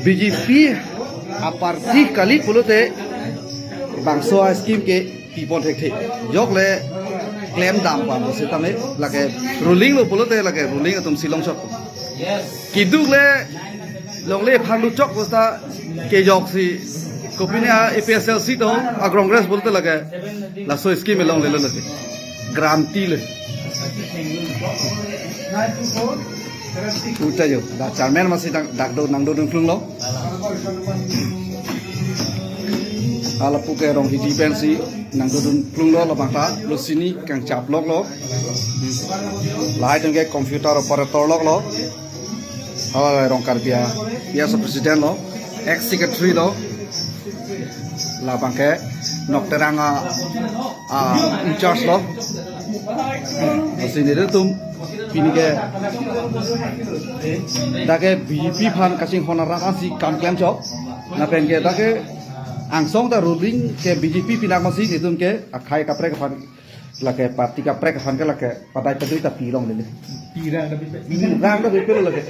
BJP aparti kali pulote bangso scheme ke people thek jok le claim dam pa mo setame lage ruling lo pulote lage ruling atum silong shop kiduk le long le phalu chok bosta ke jok si kopinia APSL seat ho a congress bolte lage la so scheme long le lage granti le uta jo da chairman masih dak do nang do dung lo ala puke rong hiji pensi nang do dung lo bangta lo sini kang chap lok lo lai teng ke computer operator lok lo ala rong karbia biasa presiden lo ex secretary lo la bangke nok teranga in charge lo masih tum pini ke dake BJP fan kasing honara si kam klem chok na pen ke dake angsong ta ruling ke BJP pinak masih nitum ke akhai kapre ke fan lake parti kapre ke fan ke lake patai pedui ta pilong le pirang da bipelo lake